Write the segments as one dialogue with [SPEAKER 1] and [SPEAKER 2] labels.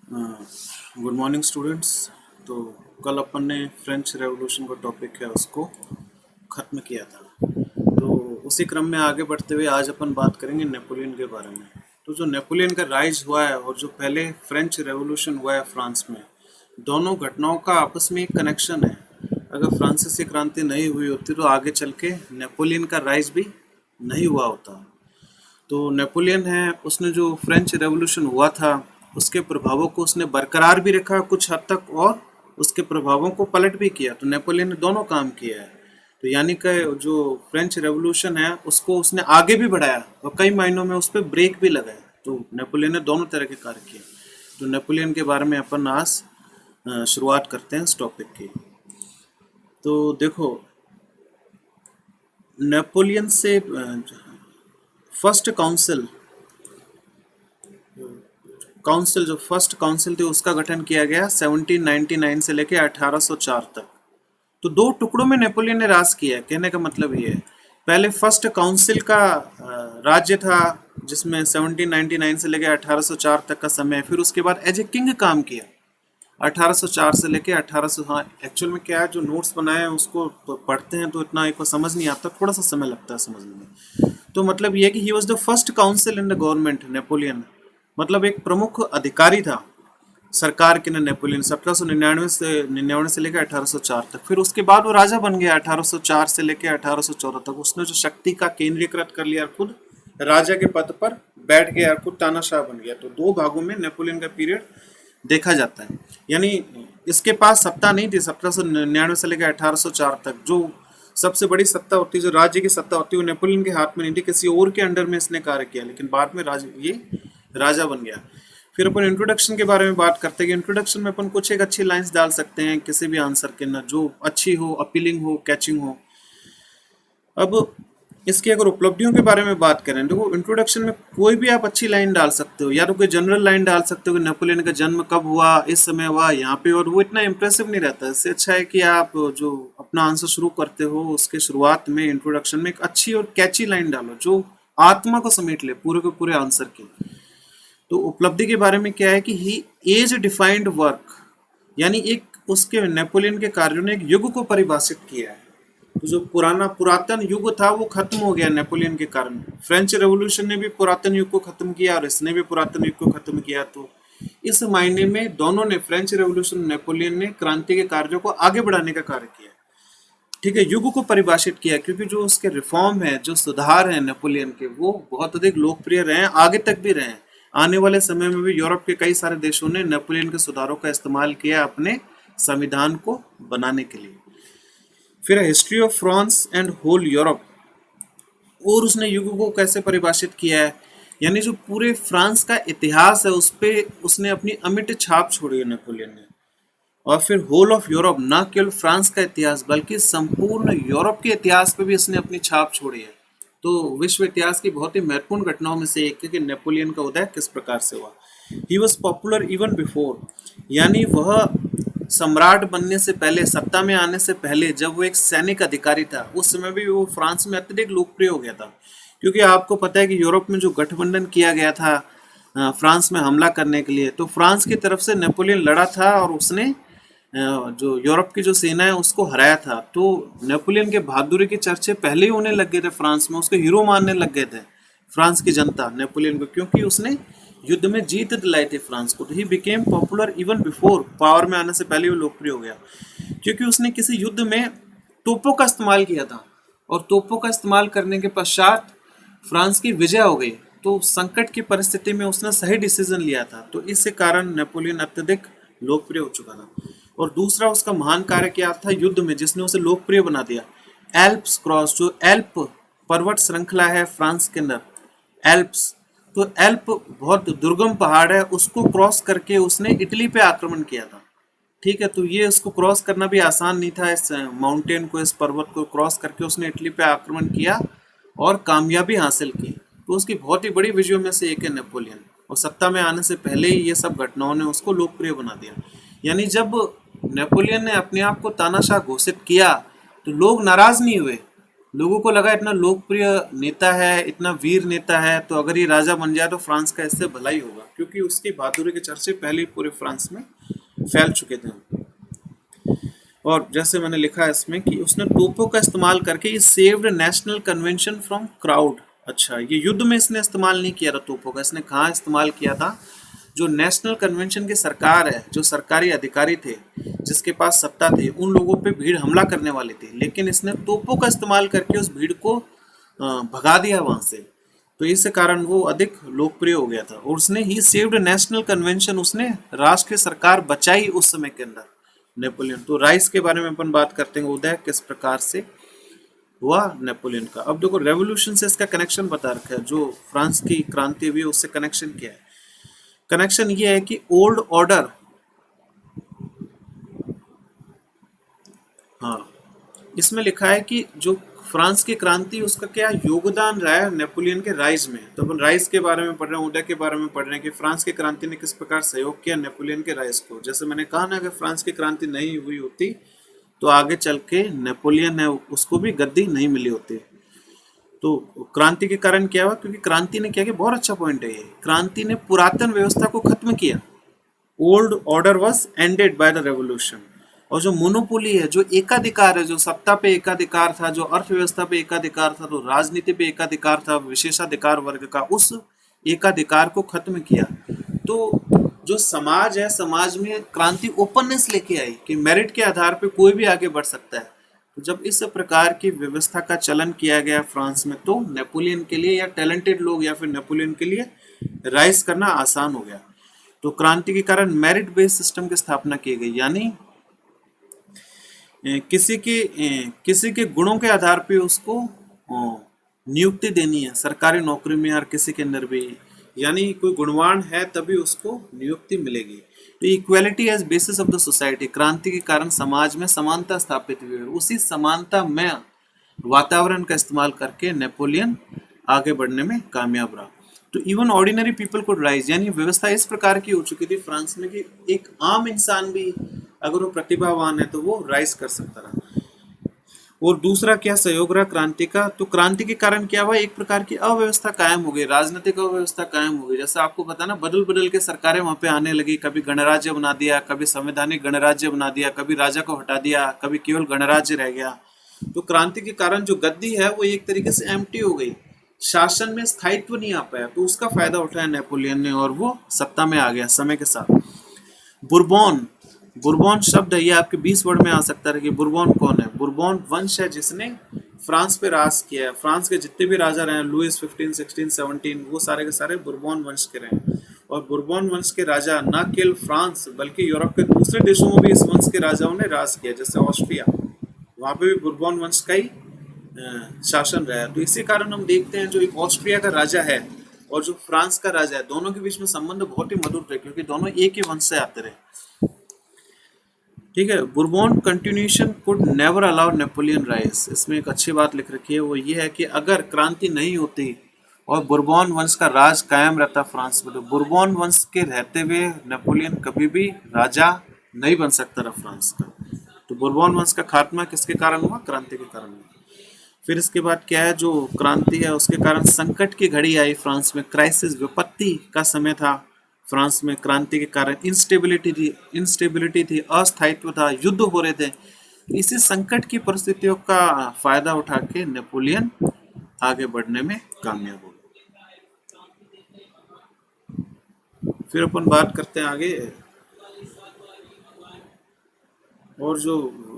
[SPEAKER 1] Good morning students. तो कल अपन ने फ्रेंच रेवोल्यूशन का टॉपिक है उसको ख़त्म किया था। तो उसी क्रम में आगे बढ़ते हुए आज अपन बात करेंगे नेपोलियन के बारे में। तो जो नेपोलियन का राइज हुआ है और जो पहले फ्रेंच रेवोल्यूशन हुआ है फ्रांस में, दोनों घटनाओं का आपस में एक कनेक्शन है। अगर फ्रांसीसी क्रांति नहीं हुई होती तो आगे चल के नेपोलियन का राइज भी नहीं हुआ होता। तो नेपोलियन है, उसने जो फ्रेंच रेवोल्यूशन हुआ था उसके प्रभावों को उसने बरकरार भी रखा कुछ हद तक, और उसके प्रभावों को पलट भी किया। तो नेपोलियन ने दोनों काम किया है। तो यानी कि जो फ्रेंच रेवोल्यूशन है उसको उसने आगे भी बढ़ाया और कई मायनों में उस पर ब्रेक भी लगाया। तो नेपोलियन ने दोनों तरह के कार्य किए। तो नेपोलियन के बारे में अपन आज शुरुआत करते हैं इस टॉपिक की। तो देखो, नेपोलियन से फर्स्ट काउंसिल काउंसिल जो फर्स्ट काउंसिल थी उसका गठन किया गया 1799 से लेकर 1804 तक। तो दो टुकड़ों में नेपोलियन ने राज किया है। कहने का मतलब ये है, पहले फर्स्ट काउंसिल का राज्य था जिसमें 1799 से लेकर 1804 तक का समय, फिर उसके बाद एज ए किंग काम किया 1804 से लेके 1800। हाँ, एक्चुअल में क्या है, जो नोट्स बनाए हैं उसको तो पढ़ते हैं तो इतना एक बार समझ नहीं आता, थोड़ा सा समय लगता है समझने में। तो मतलब ये कि he was the first council in the government. Napoleon मतलब एक प्रमुख अधिकारी था सरकार के ने नेपोलियन 1799 से लेकर 1804 तक। फिर उसके बाद वो राजा बन गया 1804 से लेकर 1814 तक। उसने जो शक्ति का केंद्रीकृत कर लिया, खुद राजा के पद पर बैठ गया, खुद तानाशाह बन गया। तो दो भागों में नेपोलियन का पीरियड देखा जाता है। यानी इसके पास सत्ता नहीं थी 1799 से लेकर 1804 तक। जो सबसे बड़ी सत्ता होती, जो राज्य की सत्ता होती, वो नेपोलियन के हाथ में नहीं थी, किसी और के अंडर में इसने कार्य किया। लेकिन बाद में ये राजा बन गया। फिर अपन इंट्रोडक्शन के बारे में बात करते हैं कि इंट्रोडक्शन में अपन कुछ एक अच्छी लाइंस डाल सकते हैं किसी भी आंसर के अंदर, जो अच्छी हो, अपीलिंग हो, कैचिंग हो। अब इसकी अगर उपलब्धियों के बारे में बात करें, देखो इंट्रोडक्शन में कोई भी आप अच्छी लाइन डाल सकते हो, या तो कोई जनरल लाइन डाल सकते हो कि नेपोलियन का जन्म कब हुआ, इस समय हुआ, यहाँ पे, और वो इतना इंप्रेसिव नहीं रहता। इससे अच्छा है कि आप जो अपना आंसर शुरू करते हो उसके शुरुआत में इंट्रोडक्शन में एक अच्छी और कैची लाइन डालो जो आत्मा को समेट ले पूरे के पूरे आंसर की। तो उपलब्धि के बारे में क्या है कि ही एज डिफाइंड वर्क, यानी एक उसके नेपोलियन के कार्यों ने एक युग को परिभाषित किया है। तो जो पुरातन युग था वो खत्म हो गया नेपोलियन के कारण। फ्रेंच रेवोल्यूशन ने भी पुरातन युग को खत्म किया और इसने भी पुरातन युग को खत्म किया। तो इस मायने में दोनों ने, फ्रेंच रेवोल्यूशन, नेपोलियन ने क्रांति के कार्यों को आगे बढ़ाने का कार्य किया। ठीक है, युग को परिभाषित किया, क्योंकि जो उसके रिफॉर्म है, जो सुधार है नेपोलियन के, वो बहुत अधिक लोकप्रिय रहे हैं, आगे तक भी रहे हैं। आने वाले समय में भी यूरोप के कई सारे देशों ने नेपोलियन के सुधारों का इस्तेमाल किया अपने संविधान को बनाने के लिए। फिर history of France and whole Europe, और उसने युग को कैसे परिभाषित किया है, यानी जो पूरे फ्रांस का इतिहास है उस पे उसने अपनी अमिट छाप छोड़ी है नेपोलियन ने। और फिर होल ऑफ यूरोप, न केवल फ्रांस का इतिहास बल्कि संपूर्ण यूरोप के इतिहास पे भी इसने अपनी छाप छोड़ी है। तो विश्व इतिहास की बहुत ही महत्वपूर्ण घटनाओं में से एक है कि नेपोलियन का उदय किस प्रकार से हुआ। He was popular even before, यानी वह सम्राट बनने से पहले, सत्ता में आने से पहले, जब वो एक सैनिक अधिकारी था, उस समय भी वो फ्रांस में अत्यधिक लोकप्रिय हो गया था। क्योंकि आपको पता है कि यूरोप में जो गठबंधन किया गया था फ्रांस में हमला करने के लिए, तो फ्रांस की तरफ से नेपोलियन लड़ा था और उसने जो यूरोप की जो सेना है उसको हराया था। तो नेपोलियन के बहादुरी की चर्चे पहले ही होने लग गए थे फ्रांस में, उसको हीरो मानने लग गए थे फ्रांस की जनता नेपोलियन को, क्योंकि उसने युद्ध में जीत दिलाई थी फ्रांस को। तो he became popular even before, power में आने से पहले वो लोकप्रिय हो गया, क्योंकि उसने किसी युद्ध में तोपों का इस्तेमाल किया था, और तोपों का इस्तेमाल करने के पश्चात फ्रांस की विजय हो गई। तो संकट की परिस्थिति में उसने सही डिसीजन लिया था, तो इसके कारण नेपोलियन अत्यधिक लोकप्रिय हो चुका था। और दूसरा उसका महान कार्य क्या था युद्ध में, जिसने उसे लोकप्रिय बना दिया, एल्प्स क्रॉस, जो एल्प पर्वत श्रृंखला है फ्रांस के अंदर, एल्प्स। तो एल्प बहुत दुर्गम पहाड़ है, उसको क्रॉस करके उसने इटली पे आक्रमण किया था। ठीक है, तो ये उसको क्रॉस करना भी आसान नहीं था। इस माउंटेन को, इस पर्वत को क्रॉस करके उसने इटली पे आक्रमण किया और कामयाबी हासिल की। तो उसकी बहुत ही बड़ी विजयों में से एक है नेपोलियन, और सत्ता में आने से पहले ही ये सब घटनाओं ने उसको लोकप्रिय बना दिया। यानी जब नेपोलियन ने अपने आप को तानाशाह घोषित किया तो लोग नाराज नहीं हुए। लोगों को लगा इतना लोकप्रिय नेता है, इतना वीर नेता है, तो अगर ये राजा बन जाए तो फ्रांस का इससे भला ही होगा। क्योंकि उसकी बहादुरी के चर्चे पहले ही पूरे फ्रांस में फैल चुके थे। और जैसे मैंने लिखा है इसमें कि उसने तोपों का इस्तेमाल करके ये saved national convention from crowd. अच्छा, ये युद्ध में इसने इस्तेमाल नहीं किया था तोपों का, इसने कहाँ इस्तेमाल किया था? जो नेशनल कन्वेंशन की सरकार है, जो सरकारी अधिकारी थे, जिसके पास सत्ता थी, उन लोगों पे भीड़ हमला करने वाली थी, लेकिन इसने तोपों का इस्तेमाल करके उस भीड़ को भगा दिया वहां से। तो इस कारण वो अधिक लोकप्रिय हो गया था। और उसने ही सेव्ड नेशनल कन्वेंशन, उसने राष्ट्रीय सरकार बचाई उस समय के अंदर, नेपोलियन। तो राइस के बारे में अपन बात करते हैं, उदय किस प्रकार से हुआ नेपोलियन का। अब देखो रेवोल्यूशन से इसका कनेक्शन बता रखा है, जो फ्रांस की क्रांति हुई उससे कनेक्शन क्या है? कनेक्शन ये है कि ओल्ड ऑर्डर, हाँ, इसमें लिखा है कि जो फ्रांस की क्रांति उसका क्या योगदान रहा है नेपोलियन के राइज में। तो अपन राइज के बारे में पढ़ रहे हैं, उदय के बारे में पढ़ रहे हैं कि फ्रांस की क्रांति ने किस प्रकार सहयोग किया नेपोलियन के राइज को। जैसे मैंने कहा ना, अगर फ्रांस की क्रांति नहीं हुई होती तो आगे चल के नेपोलियन है उसको भी गद्दी नहीं मिली होती। तो क्रांति के कारण क्या हुआ? क्योंकि क्रांति ने क्या किया, बहुत अच्छा पॉइंट है ये, क्रांति ने पुरातन व्यवस्था को खत्म किया। Old order was ended by the revolution. और जो मोनोपोली है, जो एकाधिकार है, जो सत्ता पे एकाधिकार था, जो अर्थव्यवस्था पे एकाधिकार था, तो राजनीति पे एकाधिकार था विशेषाधिकार वर्ग का, उस एकाधिकार को खत्म किया। तो जो समाज है, समाज में क्रांति ओपननेस लेके आई कि मेरिट के आधार पे कोई भी आगे बढ़ सकता है। तो जब इस प्रकार की व्यवस्था का चलन किया गया फ्रांस में, तो नेपोलियन के लिए या टैलेंटेड लोग या फिर नेपोलियन के लिए राइज करना आसान हो गया। तो क्रांति के कारण मेरिट बेस्ड सिस्टम की स्थापना की गई, यानी किसी के गुणों के आधार पे उसको नियुक्ति देनी है सरकारी नौकरी में, और किसी के अंदर भी, यानी कोई गुणवान है तभी उसको नियुक्ति मिलेगी। तो equality as basis of the society, क्रांति के कारण समाज में समानता स्थापित हुई। उसी समानता में वातावरण का इस्तेमाल करके नेपोलियन आगे बढ़ने में कामयाब रहा। तो इवन ऑर्डिनरी पीपल को राइज, यानी व्यवस्था इस प्रकार की हो चुकी थी फ्रांस में कि एक आम इंसान भी अगर वो प्रतिभावान है तो वो राइज कर सकता रहा। और दूसरा क्या सहयोग रहा क्रांति का? तो क्रांति के कारण क्या हुआ, एक प्रकार की अव्यवस्था कायम हो गई, राजनीतिक अव्यवस्था कायम हो गई। जैसा आपको पता ना, बदल बदल के सरकारें वहां पे आने लगी, कभी गणराज्य बना दिया, कभी संवैधानिक गणराज्य बना दिया, कभी राजा को हटा दिया, कभी केवल गणराज्य रह गया। तो क्रांति के कारण जो गद्दी है वो एक तरीके से एम्प्टी हो गई, शासन में स्थायित्व नहीं आ पाया। तो उसका फायदा उठाया नेपोलियन ने और वो सत्ता में आ गया समय के साथ। बुरबॉन, बुरबॉन शब्द है ये आपके 20 वर्ड में आ सकता है कि बुरबॉन कौन है? बुरबॉन वंश है जिसने फ्रांस पे राज किया है। फ्रांस के जितने भी राजा रहे, लुइस 15, 16, 17, वो सारे के सारे बुरबॉन वंश के रहे। और बुरबॉन वंश के राजा न केवल फ्रांस बल्कि यूरोप के दूसरे देशों में भी इस वंश के राजाओं ने राज किया, जैसे ऑस्ट्रिया, वहां पे भी बुरबॉन वंश का ही शासन रहा है। तो इसी कारण हम देखते हैं जो एक ऑस्ट्रिया का राजा है और जो फ्रांस का राजा है, दोनों के बीच में संबंध बहुत ही मधुर थे, क्योंकि दोनों एक ही वंश से आते रहे। ठीक है, Bourbon continuation could never allow Napoleon rise. इसमें एक अच्छी बात लिख रखी है, वो ये है कि अगर क्रांति नहीं होती और बुरबॉन वंश का राज कायम रहता फ्रांस में, तो बुरबॉन वंश के रहते हुए नेपोलियन कभी भी राजा नहीं बन सकता था फ्रांस का। तो बुरबॉन वंश का खात्मा किसके कारण हुआ? क्रांति के कारण हुआ। फिर इसके बाद क्या है, जो क्रांति है उसके कारण संकट की घड़ी आई फ्रांस में, क्राइसिस, विपत्ति का समय था फ्रांस में। क्रांति के कारण इंस्टेबिलिटी थी, अस्थायित्व था, युद्ध हो रहे थे। इसी संकट की परिस्थितियों का फायदा उठा के नेपोलियन आगे बढ़ने में कामयाब हो गए। फिर अपन बात करते हैं आगे, और जो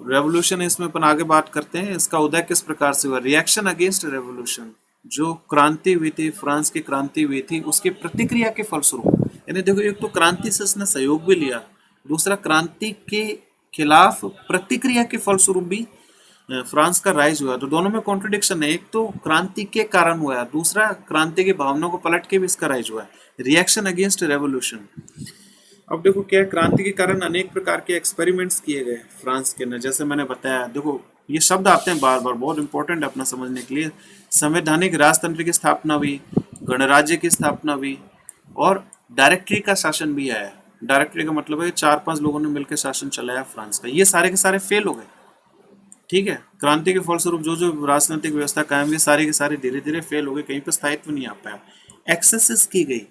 [SPEAKER 1] रेवोल्यूशन है इसमें अपन आगे बात करते हैं, इसका उदय किस प्रकार से हुआ, रिएक्शन अगेंस्ट रेवोल्यूशन। जो क्रांति हुई थी, फ्रांस की क्रांति हुई थी, उसकी प्रतिक्रिया के फलस्वरूप, यानी देखो एक तो क्रांति से इसने सहयोग भी लिया, दूसरा क्रांति के खिलाफ प्रतिक्रिया के फलस्वरूप भी फ्रांस का राइज हुआ। तो दोनों में कॉन्ट्रडिक्शन है, एक तो क्रांति के कारण हुआ, दूसरा क्रांति की भावनाओं को पलट के भी इसका राइज हुआ है, रिएक्शन अगेंस्ट रेवोल्यूशन। अब देखो क्या, क्रांति के कारण अनेक प्रकार के एक्सपेरिमेंट्स किए गए फ्रांस के अंदर। जैसे मैंने बताया, देखो ये शब्द आते हैं बार बार, बहुत इंपॉर्टेंट है अपना समझने के लिए। संवैधानिक राजतंत्र की स्थापना हुई, गणराज्य की स्थापना हुई, और डायरेक्टरी का शासन भी आया। डायरेक्टरी का मतलब है 4-5 लोगों ने मिलकर शासन चलाया फ्रांस का। ये सारे के सारे फेल हो गए। ठीक है, क्रांति के फलस्वरूप जो जो राजनीतिक व्यवस्था कायम हुई, सारी के सारे धीरे धीरे फेल हो गए, कहीं पर स्थायित्व नहीं आ पाया, एक्सेसेस की गई।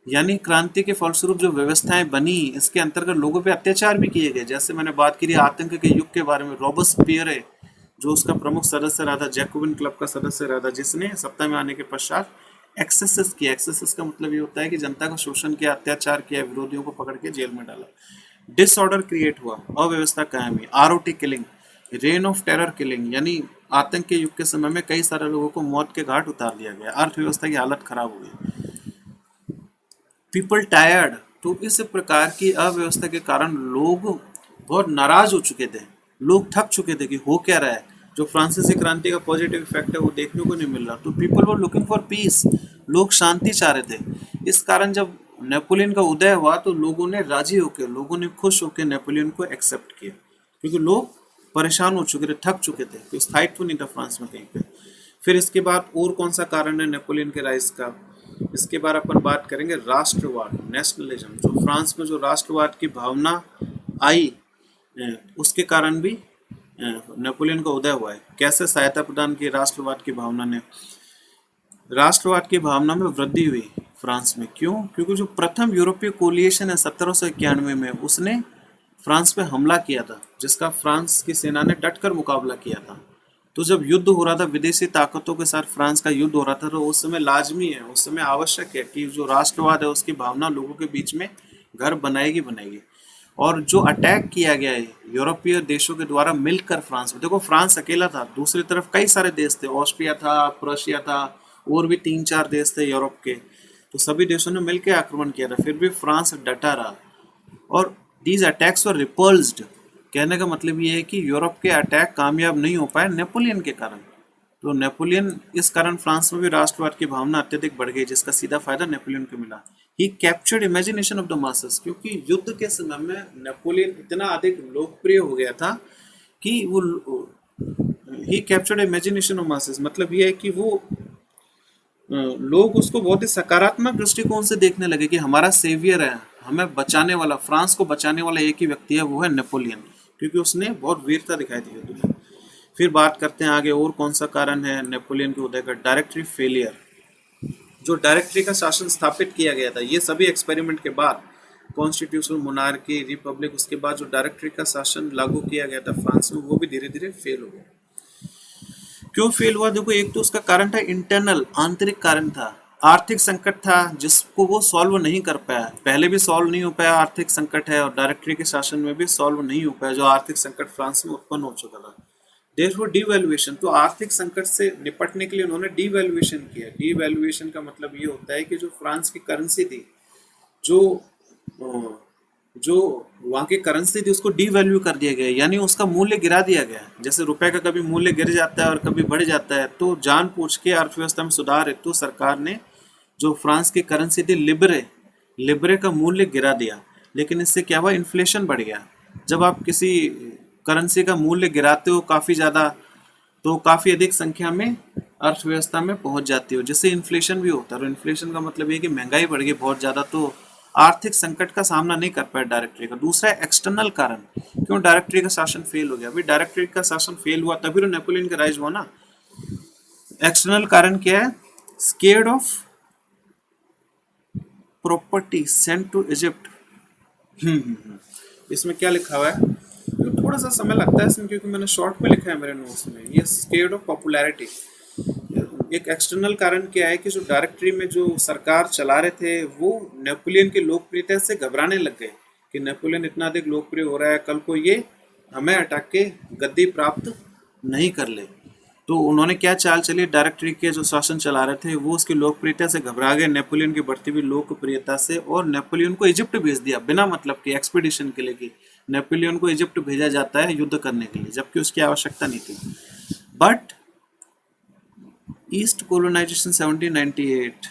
[SPEAKER 1] यानी क्रांति के फलस्वरूप जो व्यवस्थाएं बनी, इसके अंतर्गत लोगों पे अत्याचार भी किए गए। जैसे मैंने बात की आतंक के युग के बारे में, रॉबस्पियर जो उसका प्रमुख सदस्य रहा था, जैकोबिन क्लब का सदस्य रहा था, जिसने सत्ता में आने के पश्चात एक्सेसेस किया। एक्सेसेस का मतलब ये होता है कि जनता का शोषण किया, अत्याचार किया, विरोधियों को पकड़ के जेल में डाला। डिसऑर्डर क्रिएट हुआ, अव्यवस्था कायम हुई। ROT killing, reign of terror killing, यानी आतंक के युग के समय में कई सारे लोगों को मौत के घाट उतार दिया गया। अर्थव्यवस्था की हालत खराब हो गई। पीपल टायर्ड, तो इस प्रकार की अव्यवस्था के कारण लोग बहुत नाराज हो चुके थे। लोग थक चुके थे कि हो क्या रहा है। जो फ्रांसीसी क्रांति का पॉजिटिव इफेक्ट है वो देखने को नहीं मिल रहा। तो people were looking for piece, लोग शांति चाह रहे थे। इस कारण जब नेपोलियन का उदय हुआ तो लोगों ने राजी होकर, लोगों ने खुश होकर नेपोलियन को एक्सेप्ट किया, क्योंकि लोग परेशान हो चुके थे, थक चुके थे, कोई स्थायित्व नहीं था फ्रांस में कहीं पे। फिर इसके बाद और कौन सा कारण है नेपोलियन के राइज का, इसके बारे अपन बात करेंगे। राष्ट्रवाद, नेशनलिज्म, जो फ्रांस में जो राष्ट्रवाद की भावना आई, उसके कारण भी नेपोलियन का उदय हुआ है। कैसे सहायता प्रदान की राष्ट्रवाद की भावना ने? राष्ट्रवाद की भावना में वृद्धि हुई फ्रांस में। क्यों? क्योंकि जो प्रथम यूरोपीय कोलिएशन है 1791 में, उसने फ्रांस पे हमला किया था, जिसका फ्रांस की सेना ने डटकर मुकाबला किया था। तो जब युद्ध हो रहा था, विदेशी ताकतों के साथ फ्रांस का युद्ध हो रहा था, तो उस समय लाजमी है, उस समय आवश्यक है कि जो राष्ट्रवाद है उसकी भावना लोगों के बीच में घर बनाएगी बनाएगी। और जो अटैक किया गया है यूरोपीय देशों के द्वारा मिलकर फ्रांस में, देखो फ्रांस अकेला था, दूसरी तरफ कई सारे देश थे, ऑस्ट्रिया था, प्रोशिया था, और भी 3-4 देश थे यूरोप के। तो सभी देशों ने मिलकर आक्रमण किया था, फिर भी फ्रांस डटा रहा। और दीज अटैक्स वर रिपल्स्ड, कहने का मतलब ये है कि यूरोप के अटैक कामयाब नहीं हो पाए नेपोलियन के कारण। तो नेपोलियन, इस कारण फ्रांस में भी राष्ट्रवाद की भावना अत्यधिक बढ़ गई, जिसका सीधा फायदा नेपोलियन को मिला। He captured imagination of the masses, क्योंकि युद्ध के समय में नेपोलियन इतना अधिक लोकप्रिय हो गया था कि वो, ही कैप्चर्ड इमेजिनेशन ऑफ मासेस, मतलब ये है कि वो लोग उसको बहुत ही सकारात्मक दृष्टिकोण से देखने लगे कि हमारा सेवियर है, हमें बचाने वाला, फ्रांस को बचाने वाला एक ही व्यक्ति है, वो है नेपोलियन, क्योंकि उसने बहुत वीरता दिखाई थी युद्ध में। फिर बात करते हैं आगे और कौन सा कारण है नेपोलियन के उदय का। डायरेक्टरी फेलियर, जो डायरेक्टरी का शासन स्थापित किया गया था, ये सभी एक्सपेरिमेंट के बाद, कॉन्स्टिट्यूशनल मोनार्की, रिपब्लिक, उसके बाद जो डायरेक्टरी का शासन लागू किया गया था फ्रांस में, वो भी धीरे धीरे फेल हो गया। क्यों फेल हुआ? देखो, एक तो उसका कारण था इंटरनल, आंतरिक कारण था। आर्थिक संकट था जिसको वो सॉल्व नहीं कर पाया, पहले भी सॉल्व नहीं हो पाया, आर्थिक संकट है, और डायरेक्टरी के शासन में भी सॉल्व नहीं हो पाया जो आर्थिक संकट फ्रांस में उत्पन्न हो चुका था। देयरफॉर डीवैल्यूएशन, तो आर्थिक संकट से निपटने के लिए उन्होंने डीवैल्यूएशन किया। डीवैल्यूएशन का मतलब ये होता है कि जो फ्रांस की करेंसी थी, जो जो वहाँ की करेंसी थी, उसको डीवैल्यू कर दिया गया, यानी उसका मूल्य गिरा दिया गया। जैसे रुपए का कभी मूल्य गिर जाता है और कभी बढ़ जाता है, तो जानबूझ के अर्थव्यवस्था में सुधार हेतु सरकार ने जो फ्रांस की करेंसी थी लिब्रे, लिब्रे का मूल्य गिरा दिया। लेकिन इससे क्या हुआ? इन्फ्लेशन बढ़ गया। जब आप किसी करेंसी का मूल्य गिराते हो काफ़ी ज़्यादा, तो काफ़ी अधिक संख्या में अर्थव्यवस्था में पहुंच जाती हो, जिससे इन्फ्लेशन भी होता है। और इन्फ्लेशन का मतलब ये कि महंगाई बढ़ गई बहुत ज़्यादा, तो आर्थिक संकट का सामना नहीं कर पाया डायरेक्टरी का। दूसरा है एक्सटर्नल कारण, क्यों डायरेक्टरी का शासन फेल हो गया? अभी डायरेक्टरी का शासन फेल हुआ तभी तो नेपोलियन का राइज हुआ ना। एक्सटर्नल कारण क्या है? Scared of property sent to Egypt. इसमें क्या लिखा हुआ है? तो थोड़ा सा समय लगता है इसमें, क्योंकि मैंने शॉर्ट में लिखा है मेरे नोट्स में। ये स्केर्ड ऑफ पॉपुलैरिटी। एक एक्सटर्नल कारण क्या है कि जो डायरेक्टरी में जो सरकार चला रहे थे, वो नेपोलियन की लोकप्रियता से घबराने लग गए कि नेपोलियन इतना अधिक लोकप्रिय हो रहा है, कल को ये हमें हटा के गद्दी प्राप्त नहीं कर ले। तो उन्होंने क्या चाल चली? डायरेक्टरी के जो शासन चला रहे थे वो उसकी लोकप्रियता से घबरा गए, नेपोलियन की बढ़ती हुई लोकप्रियता से, और नेपोलियन को इजिप्ट भेज दिया बिना मतलब के एक्सपीडिशन के लिए। कि नेपोलियन को इजिप्ट भेजा जाता है युद्ध करने के लिए, जबकि उसकी आवश्यकता नहीं थी। बट ईस्ट कोलोनाइजेशन 1798,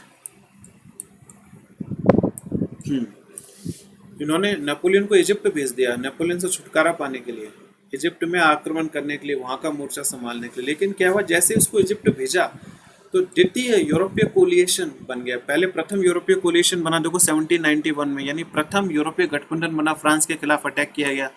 [SPEAKER 1] इन्होंने नेपोलियन को इजिप्ट भेज दिया नेपोलियन से छुटकारा पाने के लिए, इजिप्ट में आक्रमण करने के लिए, वहां का मोर्चा संभालने के लिए। लेकिन क्या हुआ? जैसे उसको इजिप्ट भेजा तो द्वितीय यूरोपीय कोलिएशन बन गया। पहले प्रथम यूरोपीय कोलिएशन बना, देखो 1791 में, यानी प्रथम यूरोपीय गठबंधन बना, फ्रांस के खिलाफ अटैक किया गया।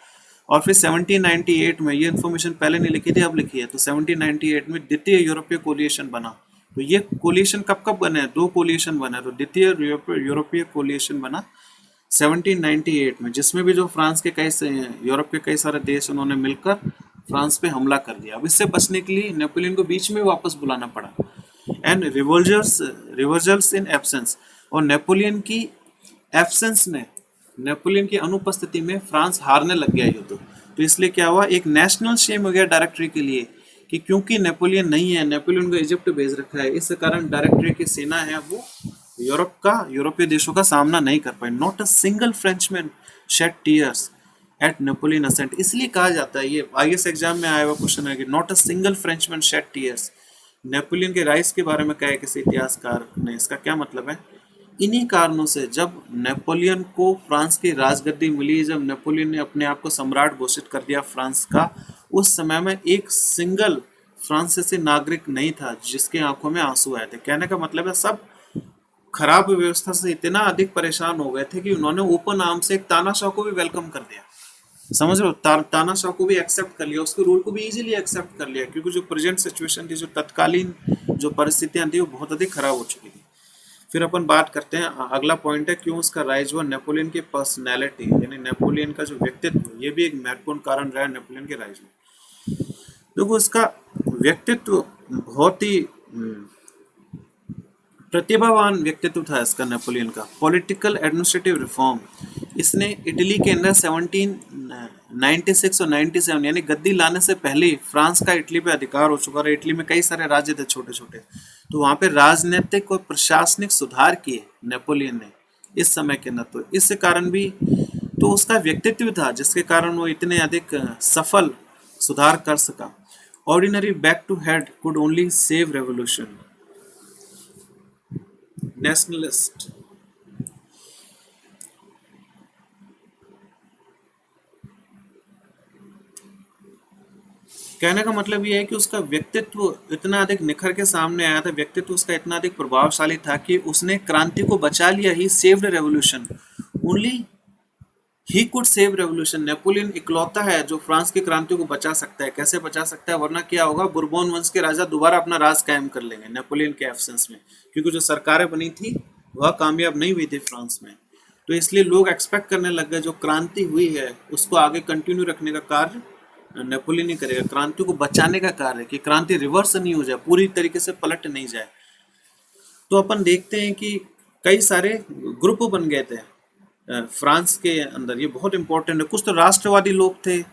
[SPEAKER 1] और फिर 1798 में, ये इन्फॉर्मेशन पहले नहीं लिखी थी, अब लिखी है, तो 1798 में द्वितीय यूरोपीय कोलिएशन बना। तो ये कोलिशन कब कब बने? दो कोलिशन बने। तो द्वितीय यूरोपीय कोलिशन बना 1798 में, जिसमें भी जो फ्रांस के यूरोप के कई सारे देश उन्होंने मिलकर फ्रांस पे हमला कर दिया। अब इससे बचने के लिए नेपोलियन को बीच में वापस बुलाना पड़ा। एंड रिवर्जल्स इन एब्सेंस, और नेपोलियन की एब्सेंस में, नेपोलियन की अनुपस्थिति में फ्रांस हारने लग गया युद्ध। तो इसलिए क्या हुआ, एक नेशनल शेम हो गया डायरेक्टरी के लिए कि क्योंकि नेपोलियन नहीं है, नेपोलियन को इजिप्ट भेज रखा है, इस कारण डायरेक्टरी की सेना है वो यूरोपीय देशों का सामना नहीं कर पाए। Not a single Frenchman shed tears at Napoleon ascent. इसलिए कहा जाता है, ये आईएएस एग्जाम में आया हुआ क्वेश्चन है कि not a single Frenchman shed tears. Napoleon के राइज के बारे में कहा है किसी इतिहासकार ने, इसका क्या मतलब है? इन्हीं कारणों से जब नेपोलियन को फ्रांस की राजगद्दी मिली, जब नेपोलियन ने अपने आप को सम्राट घोषित कर दिया फ्रांस का, उस समय में एक सिंगल फ्रांसीसी नागरिक नहीं था जिसके आंखों में आंसू आए थे। कहने का मतलब है सब खराब व्यवस्था से इतना अधिक परेशान हो गए थे कि उन्होंने ओपन आर्म से एक तानाशाह को भी वेलकम कर दिया। समझ रहे हो, तानाशाह को भी एक्सेप्ट कर लिया, उसके रूल को भी इजीली एक्सेप्ट कर लिया, क्योंकि जो प्रेजेंट सिचुएशन थी, जो तत्कालीन जो परिस्थितियां थी, वो बहुत अधिक खराब हो चुकी थी। फिर अपन बात करते हैं, अगला पॉइंट है क्यों उसका राइज हुआ। नेपोलियन की पर्सनैलिटी, यानी नेपोलियन का जो व्यक्तित्व, ये भी एक महत्वपूर्ण कारण रहा है नेपोलियन के राइज में। देखो उसका व्यक्तित्व बहुत ही प्रतिभावान व्यक्तित्व था इसका, नेपोलियन का। पॉलिटिकल एडमिनिस्ट्रेटिव रिफॉर्म, इसने इटली के अंदर 1796 और 97, यानी गद्दी लाने से पहले ही फ्रांस का इटली पे अधिकार हो चुका है। इटली में कई सारे राज्य थे छोटे छोटे, तो वहाँ पे राजनीतिक और प्रशासनिक सुधार किए नेपोलियन ने इस समय के अंदर। तो इस कारण भी तो उसका व्यक्तित्व था जिसके कारण वो इतने अधिक सफल सुधार कर सका। Ordinary back to head could only save revolution. Nationalist, कहने का मतलब यह है कि उसका व्यक्तित्व इतना अधिक निखर के सामने आया था, व्यक्तित्व उसका इतना अधिक प्रभावशाली था कि उसने क्रांति को बचा लिया। He saved revolution, only he could save revolution. Napoleon इकलौता है जो फ्रांस की क्रांति को बचा सकता है। कैसे बचा सकता है? वरना क्या होगा, बुरबोन वंश के राजा दोबारा अपना राज कायम कर लेंगे नेपोलियन के एब्सेंस में, क्योंकि जो सरकारें बनी थी वह कामयाब नहीं हुई थी फ्रांस में। तो इसलिए लोग एक्सपेक्ट करने लग गए जो क्रांति हुई है उसको आगे कंटिन्यू रखने का कार्य नेपोलियन ही करेगा, क्रांति को बचाने का कार्य, कि क्रांति रिवर्स नहीं हो जाए, पूरी तरीके से पलट नहीं जाए। तो अपन देखते हैं कि कई सारे ग्रुप बन गए थे फ्रांस के अंदर, ये बहुत इंपॉर्टेंट है। कुछ तो राष्ट्रवादी लोग थे,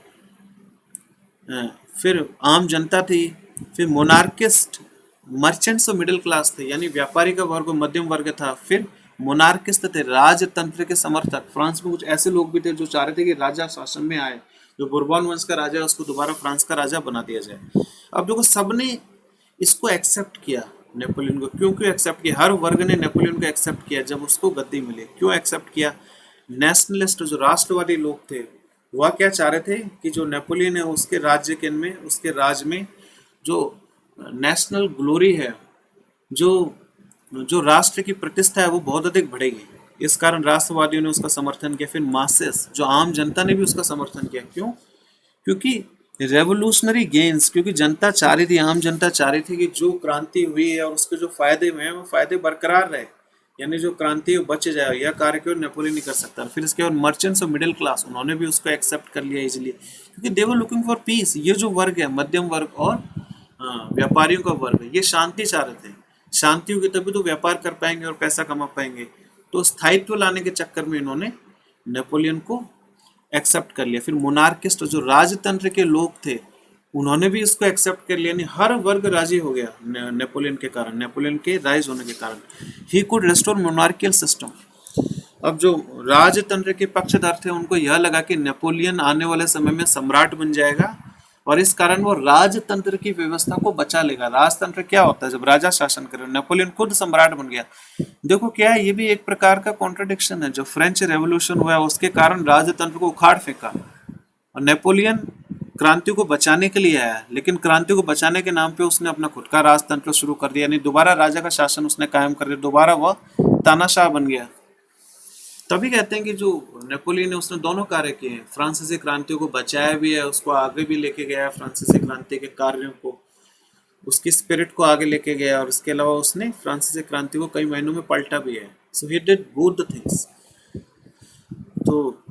[SPEAKER 1] फिर आम जनता थी, फिर मोनार्किस्ट, मर्चेंट्स और मिडिल क्लास थे, यानी व्यापारी का वर्ग और मध्यम वर्ग था। फिर मोनार्किस्ट थे, राजतंत्र के समर्थक। फ्रांस में कुछ ऐसे लोग भी थे जो चाह रहे थे कि राजा शासन में आए, जो बुरबॉन वंश का राजा है उसको दोबारा फ्रांस का राजा बना दिया जाए। अब देखो सबने इसको एक्सेप्ट किया नेपोलियन को। क्यों क्यों एक्सेप्ट किया? हर वर्ग ने नेपोलियन को एक्सेप्ट किया जब उसको गद्दी मिली। क्यों एक्सेप्ट किया? नेशनलिस्ट, जो राष्ट्रवादी लोग थे, वह क्या चाह रहे थे कि जो नेपोलियन है उसके राज्य के में, उसके राज में जो नेशनल ग्लोरी है, जो जो राष्ट्र की प्रतिष्ठा है वो बहुत अधिक बढ़ेगी। इस कारण राष्ट्रवादियों ने उसका समर्थन किया। फिर मासेस, जो आम जनता ने भी उसका समर्थन किया। क्यों? क्योंकि रेवोल्यूशनरी गेन्स, क्योंकि जनता चाह रही थी, आम जनता चाह रही थी कि जो क्रांति हुई है और उसके जो फायदे हुए हैं वो फायदे बरकरार रहे, यानी जो क्रांति बच जाए। यह कार्य केवल नेपोलियन नहीं कर सकता। फिर इसके बाद मर्चेंट्स और मिडिल क्लास, उन्होंने भी उसको एक्सेप्ट कर लिया इजीली, क्योंकि दे वर लुकिंग फॉर पीस। ये जो वर्ग है, मध्यम वर्ग और व्यापारियों का वर्ग है, ये शांति चाह रहे थे। शांति होगी तभी तो व्यापार कर पाएंगे और पैसा कमा पाएंगे। तो स्थायित्व लाने के चक्कर में इन्होंने नेपोलियन को एक्सेप्ट कर लिया। फिर मोनार्किस्ट, जो राजतंत्र के लोग थे, उन्होंने भी इसको एक्सेप्ट कर लिया। यानी हर वर्ग राजी हो गया नेपोलियन के कारण, नेपोलियन के राइज होने के कारण। He could restore monarchial system. अब जो राजतंत्र के पक्षधर थे उनको यह लगा कि नेपोलियन आने वाले समय में सम्राट बन जाएगा और इस कारण वो राजतंत्र की व्यवस्था को बचा लेगा। राजतंत्र क्या होता है? जब राजा शासन करे। नेपोलियन खुद सम्राट बन गया। देखो क्या है, ये भी एक प्रकार का कॉन्ट्रडिक्शन है। जो फ्रेंच रेवोल्यूशन हुआ उसके कारण राजतंत्र को उखाड़ फेंका और नेपोलियन क्रांति को बचाने के लिए आया, लेकिन क्रांति को बचाने के नाम पे उसने अपना खुद का राजतंत्र शुरू कर दिया, यानी दोबारा राजा का शासन उसने कायम कर दिया, दोबारा वह तानाशाह बन गया। तभी कहते हैं कि जो नेपोलियन ने, उसने दोनों कार्य किए हैं। फ्रांसीसी क्रांति को बचाया भी है, उसको आगे भी लेके गया है फ्रांसीसी क्रांति के कार्यों को। उसकी स्पिरिट को आगे लेके गया, और इसके अलावा उसने फ्रांसीसी क्रांति को कई महीनों में पलटा भी है। So he did both the things. तो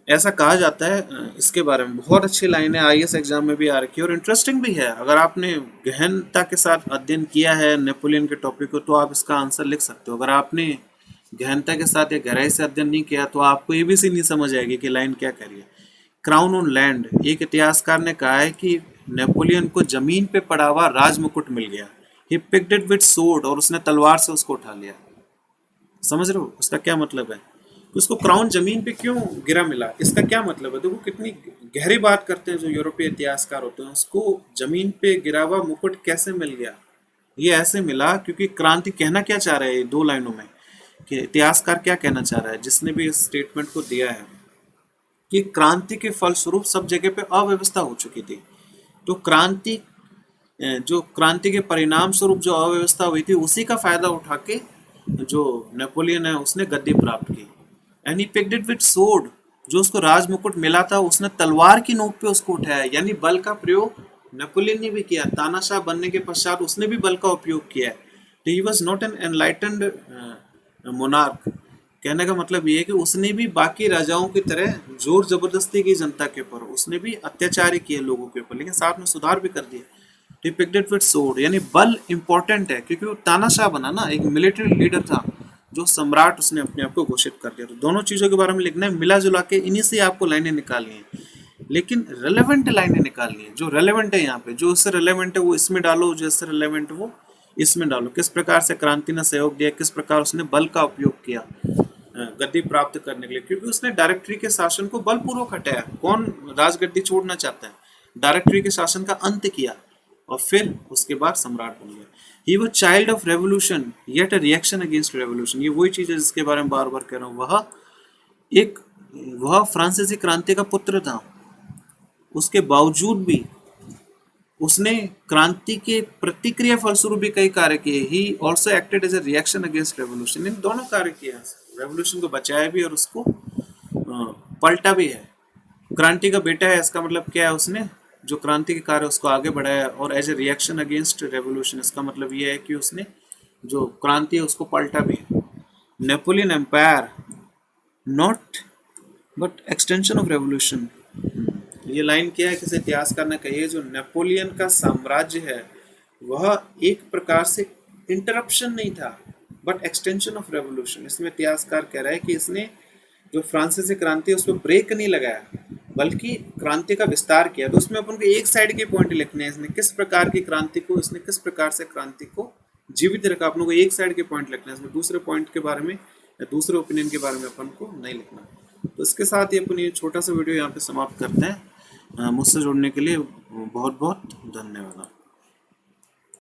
[SPEAKER 1] ऐसा कहा जाता है इसके बारे में। बहुत अच्छी लाइन है, आईएएस एग्जाम में भी आ रखी है और इंटरेस्टिंग भी है। अगर आपने गहनता के साथ अध्ययन किया है नेपोलियन के टॉपिक को तो आप इसका आंसर लिख सकते हो। अगर आपने गहनता के साथ या गहराई से अध्ययन नहीं किया तो आपको एबीसी नहीं समझ आएगी कि लाइन क्या कह रही है। क्राउन ऑन लैंड, एक इतिहासकार ने कहा है कि नेपोलियन को जमीन पे पड़ा हुआ राजमुकुट मिल गया। He picked it with sword, और उसने तलवार से उसको उठा लिया। समझ रहे हो उसका क्या मतलब है? तो उसको क्राउन जमीन पे क्यों गिरा मिला, इसका क्या मतलब है? देखो कितनी गहरी बात करते हैं जो यूरोपीय इतिहासकार होते हैं। उसको जमीन पे गिरा हुआ मुकुट कैसे मिल गया? ये ऐसे मिला क्योंकि क्रांति कहना क्या चाह रहा है दो लाइनों में, कि इतिहासकार क्या कहना चाह रहा है जिसने भी इस स्टेटमेंट को दिया है, कि क्रांति के फलस्वरूप सब जगह पे अव्यवस्था हो चुकी थी। तो जो क्रांति के परिणाम स्वरूप जो अव्यवस्था हुई थी उसी का फायदा उठा के जो नेपोलियन है उसने गद्दी प्राप्त की। And he picked it with sword, जो उसको राजमुकुट मिला था उसने तलवार की नोक पे उसको उठाया, यानी बल का प्रयोग नेपोलियन ने भी किया। तानाशाह बनने के पश्चात उसने भी बल का उपयोग किया है। तो he was not an enlightened monarch. कहने का मतलब ये है कि उसने भी बाकी राजाओं की तरह जोर जबरदस्ती की जनता के ऊपर, उसने भी अत्याचार ही किए लोगों के ऊपर, लेकिन साथ में सुधार भी कर दिए। तो पिक्ड इट विद स्वॉर्ड, यानी बल इंपॉर्टेंट है क्योंकि वो तानाशाह बना ना, एक मिलिट्री लीडर था जो सम्राट उसने अपने आप को घोषित कर दिया। तो दोनों चीजों के बारे में लिखना है, मिला जुला के इन्हीं से आपको लाइनें निकालनी है, लेकिन रेलेवेंट लाइनें निकालनी है। जो रेलेवेंट है यहाँ पे, जो इससे रेलेवेंट है वो इसमें डालो, जो इससे रेलेवेंट है वो इसमें डालो। किस प्रकार से क्रांति ने सहयोग दिया, किस प्रकार उसने बल का उपयोग किया गद्दी प्राप्त करने के लिए, क्योंकि उसने डायरेक्टरी के शासन को बलपूर्वक हटाया। कौन राजगद्दी छोड़ना चाहता है? डायरेक्टरी के शासन का अंत किया और फिर उसके बाद सम्राट बन गया। ही वो child of revolution yet a reaction against revolution. ये वही चीज है जिसके बारे में बार बार कह रहा हूँ। वह फ्रांसीसी क्रांति का पुत्र था। उसके बावजूद भी उसने क्रांति के प्रतिक्रिया फलस्वरूप भी कई कार्य किए। He also acted as a reaction against revolution. इन दोनों कार्य किए, रेवोल्यूशन को बचाया भी और उसको पलटा भी है। क्रांति का बेटा है, इसका मतलब क्या है? उसने जो क्रांति के कार्य उसको आगे बढ़ाया, और as a reaction against revolution इसका मतलब ये है कि उसने जो क्रांति है उसको पलटा भी है। Napoleon empire not but extension of revolution. ये लाइन क्या है, किसी इतिहासकार ने कही है, जो नेपोलियन का साम्राज्य है वह एक प्रकार से इंटरप्शन नहीं था बट एक्सटेंशन ऑफ रेवोल्यूशन। इसमें इतिहासकार कह रहा है कि इसने जो फ्रांसीसी क्रांति है उस पर ब्रेक नहीं लगाया बल्कि क्रांति का विस्तार किया। तो उसमें अपन को एक साइड के पॉइंट लिखने हैं, इसने किस प्रकार की क्रांति को, इसने किस प्रकार से क्रांति को जीवित रखा। अपन को एक साइड के पॉइंट लिखना है, इसमें दूसरे पॉइंट के बारे में या दूसरे ओपिनियन के बारे में अपन को नहीं लिखना। तो इसके साथ ही अपन ये छोटा सा वीडियो यहाँ पे समाप्त करते हैं। मुझसे जुड़ने के लिए बहुत बहुत धन्यवाद।